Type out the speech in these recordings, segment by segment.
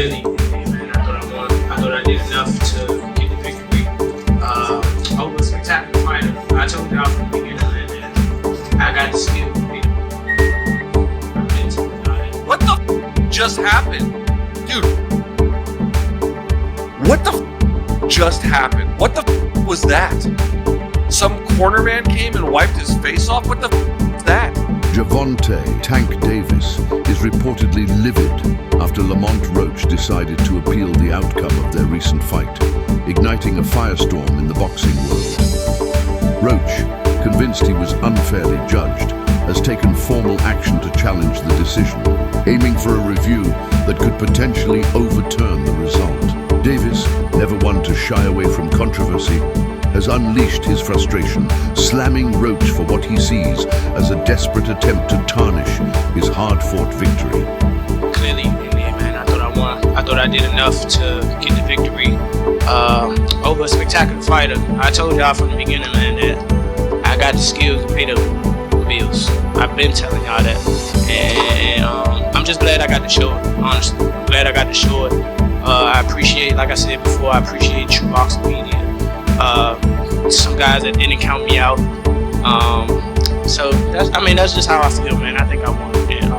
clearly, man, I thought I won. I thought I did enough to get the victory. Over a spectacular fighter. I told y'all from the beginning, man, I got the skill to beat him. I've been telling y'all that. What the just happened? Dude, what the just happened? What the was that? Some corner man came and wiped his face off? What the was that? Gervonta "Tank" Davis is reportedly livid after Lamont Roach decided to appeal the outcome of their recent fight, igniting a firestorm in the boxing world. Roach, convinced he was unfairly judged, has taken formal action to challenge the decision, aiming for a review that could potentially overturn the result. Davis, never one to shy away from controversy, has unleashed his frustration, slamming Roach for what he sees as a desperate attempt to tarnish his hard-fought victory. Clearly, man, I thought I won. I thought I did enough to get the victory over a spectacular fighter. I told y'all from the beginning, man, that I got the skills to pay the bills. I've been telling y'all that, and I'm just glad I got to show it. Honestly, I'm glad I got to show it. I appreciate, like I said before, I appreciate True Boxing Media. Some guys that didn't count me out. So that's just how I feel, man. I think I won. And,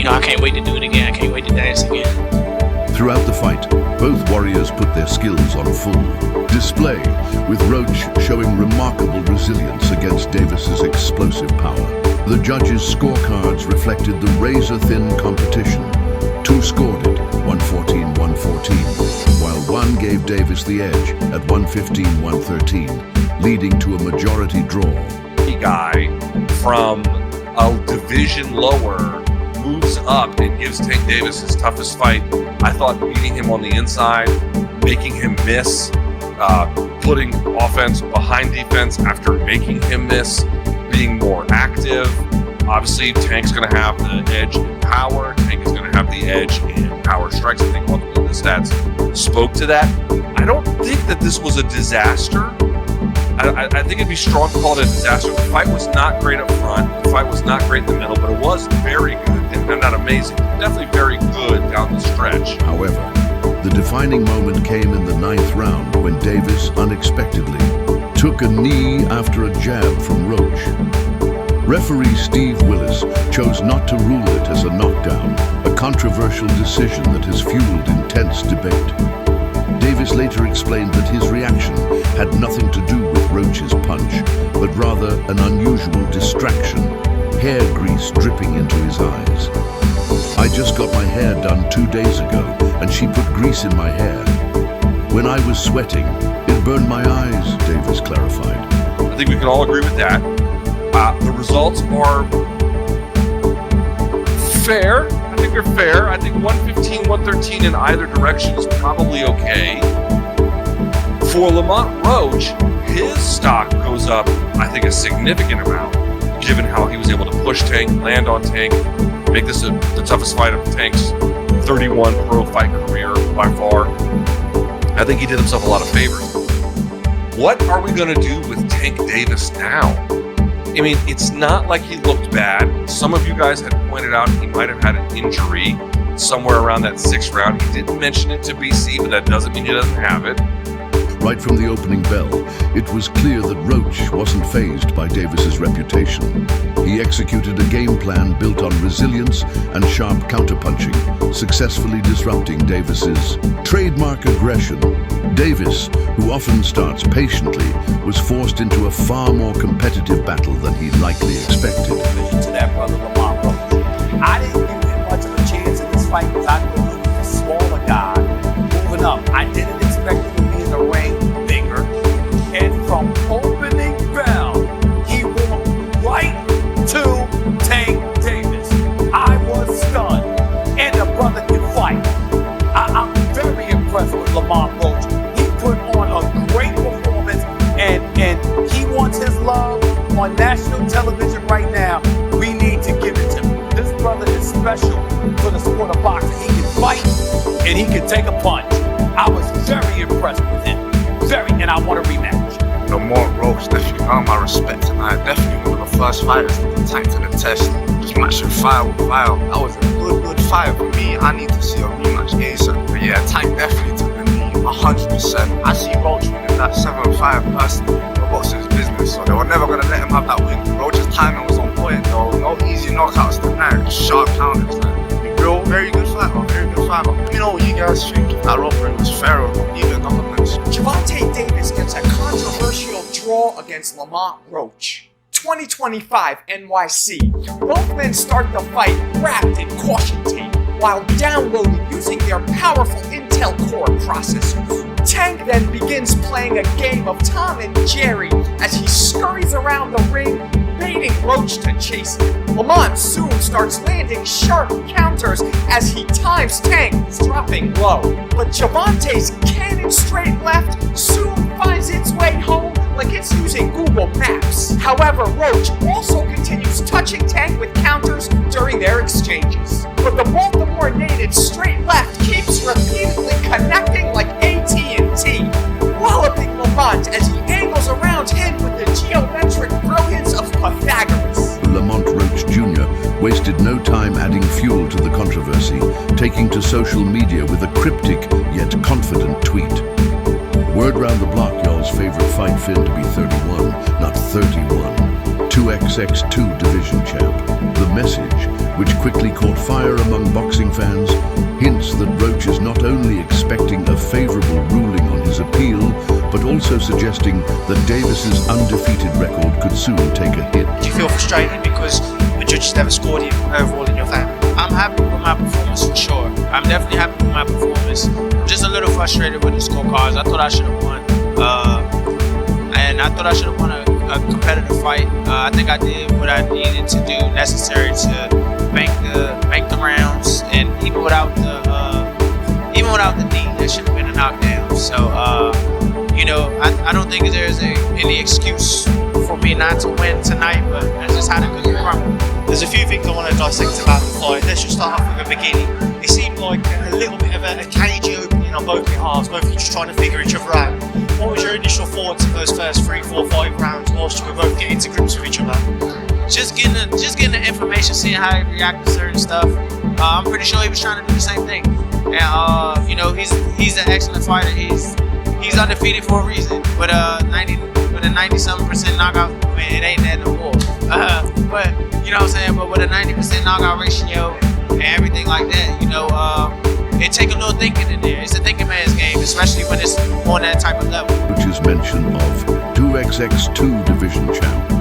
I can't wait to do it again. I can't wait to dance again. Throughout the fight, both warriors put their skills on full display, with Roach showing remarkable resilience against Davis's explosive power. The judges' scorecards reflected the razor-thin competition. Two scored it, 114-114, while one gave Davis the edge at 115-113, leading to a majority draw. The guy from a division lower moves up and gives Tank Davis his toughest fight. I thought beating him on the inside, making him miss, putting offense behind defense after making him miss, being more active. Obviously, Tank's going to have the edge in power. Tank is going to have the edge in power strikes. I think ultimately the stats spoke to that. I don't think that this was a disaster. I think it'd be strong to call it a disaster. The fight was not great up front. The fight was not great in the middle, but it was very good. And not amazing. Definitely very good down the stretch. However, the defining moment came in the 9th round when Davis unexpectedly took a knee after a jab from Roach. Referee Steve Willis chose not to rule it as a knockdown, a controversial decision that has fueled intense debate. Davis later explained that his reaction had nothing to do with Roach's punch, but rather an unusual distraction, hair grease dripping into his eyes. "I just got my hair done 2 days ago, and she put grease in my hair. When I was sweating, it burned my eyes," Davis clarified. I think we can all agree with that. The results are fair. I think they're fair. I think 115, 113 in either direction is probably okay. For Lamont Roach, his stock goes up, I think, a significant amount, given how he was able to push Tank, land on Tank, make this the toughest fight of Tank's 31 pro fight career by far. I think he did himself a lot of favors. What are we going to do with Tank Davis now? I mean, it's not like he looked bad. Some of you guys had pointed out he might have had an injury somewhere around that 6th round. He didn't mention it to BC, but that doesn't mean he doesn't have it. Right from the opening bell, it was clear that Roach wasn't fazed by Davis's reputation. He executed a game plan built on resilience and sharp counterpunching, successfully disrupting Davis's trademark aggression. Davis, who often starts patiently, was forced into a far more competitive battle than he likely expected. To that brother Lamont Roach, I didn't give him much of a chance in this fight because I knew he was a smaller guy moving up. I didn't expect him to be in the ring bigger. And from opening bell, he walked right to Tank Davis. I was stunned, and the brother can fight. I'm very impressed with Lamont Roach. He put on a great performance, and he wants his love on national television right now. We need to give it to him. This brother is special for the sport of boxing. He can fight, and he can take a punch. I was very impressed with him. And I want a rematch. Lamont Roach, definitely earned my respect tonight. Definitely one of the first fighters to put Tank to the test. Just matching fire with fire. That was a good fight for me. I need to see a rematch ASAP. 100%. I see Roach winning that 7-5 personally. But boxing's business, so they were never going to let him have that win. Roach's timing was on point though. No easy knockouts tonight. Sharp counters. Like, real, very good fighter. Very good fighter. Let me know what you guys think. If that robbery was fair or not. Leave it in the comments. Gervonta Davis gets a controversial draw against Lamont Roach. 2025 NYC. Both men start the fight wrapped in caution tape while downloading using their powerful Intel Core processors. Tank then begins playing a game of Tom and Jerry as he scurries around the ring, baiting Roach to chase him. Lamont soon starts landing sharp counters as he times Tank, who's dropping low. But Gervonta's cannon straight left soon finds its way home like it's using Google Maps. However, Roach also continues touching Tank with counters during their exchanges. But the Baltimore native's straight left keeps repeatedly connecting like AT&T, walloping Lamont as he angles around him with the geometric brilliance of Pythagoras. Lamont Roach Jr. wasted no time adding fuel to the controversy, taking to social media with a cryptic yet confident tweet. Word round the block, y'all's favorite fight fin to be 31, not 31. 2XX2 division champ. The message, which quickly caught fire among boxing fans, hints that Roach is not only expecting a favorable ruling on his appeal, but also suggesting that Davis's undefeated record could soon take a hit. Do you feel frustrated because the judges never scored you overall in your family? I'm happy with my performance for sure. I'm definitely happy with my performance. I'm just a little frustrated with the scorecards. I thought I should have won. And I thought I should have won a competitive fight. I think I did what I needed to do necessary to bank the rounds, and even without the knee, that should have been a knockdown. So I don't think there's any excuse for me not to win tonight, but that's just how the cookie crumbled. There's a few things I want to dissect about the fight. Let's just start off with the beginning. It seemed like a little bit of a cagey opening on both halves, both of you just trying to figure each other out. What was your initial thoughts of those first 3, 4, 5 rounds whilst you were both getting to grips with each other? Just getting the information, seeing how he reacted to certain stuff. I'm pretty sure he was trying to do the same thing. And he's an excellent fighter. He's undefeated for a reason. With a 90-something% knockout, I mean, it ain't that no more. But you know what I'm saying. But with a 90% knockout ratio and everything like that, it take a little thinking in there. It's a thinking man's game, especially when it's on that type of level. Which is mention of 2XX2 division champ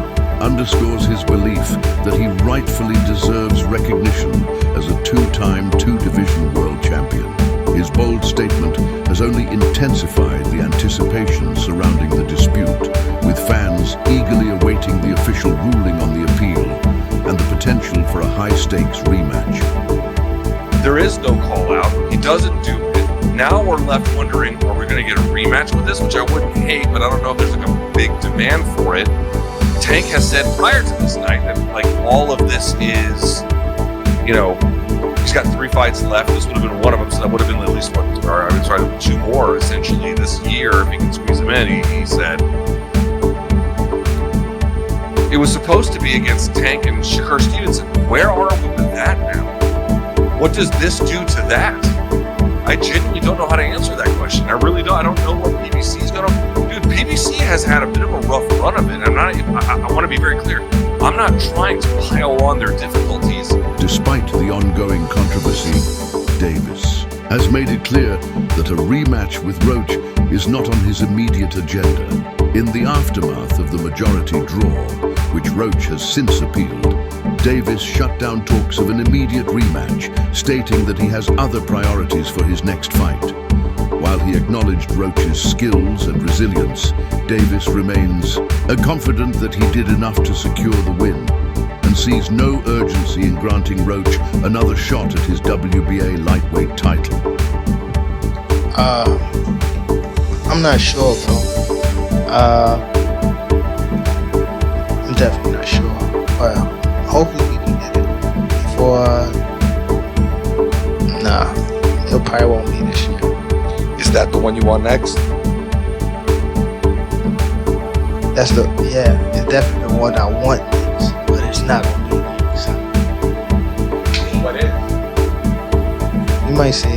underscores his belief that he rightfully deserves recognition as a two-time two-division world champion. His bold statement has only intensified the anticipation surrounding the dispute, with fans eagerly awaiting the official ruling on the appeal and the potential for a high-stakes rematch. There is no call out. He doesn't do it. Now we're left wondering, are we going to get a rematch with this? Which I wouldn't hate, but I don't know if there's like a big demand for it. Tank has said prior to this night that all of this is, he's got 3 fights left. This would have been one of them, so that would have been at least 2 more essentially this year if he can squeeze them in. He said it was supposed to be against Tank and Shakur Stevenson. Where are we with that now? What does this do to that? I genuinely don't know how to answer that question. I really don't. I don't know what PBC is going to... Dude, PBC has had a bit of a rough run of it. I want to be very clear. I'm not trying to pile on their difficulties. Despite the ongoing controversy, Davis has made it clear that a rematch with Roach is not on his immediate agenda. In the aftermath of the majority draw, which Roach has since appealed, Davis shut down talks of an immediate rematch, stating that he has other priorities for his next fight. While he acknowledged Roach's skills and resilience, Davis remains confident that he did enough to secure the win and sees no urgency in granting Roach another shot at his WBA lightweight title. I'm not sure, bro. I'm definitely not sure. But hopefully we can get it before. Nah, it probably won't be this year. Is that the one you want next? It's definitely the one I want next, but it's not gonna be next. What is? You might say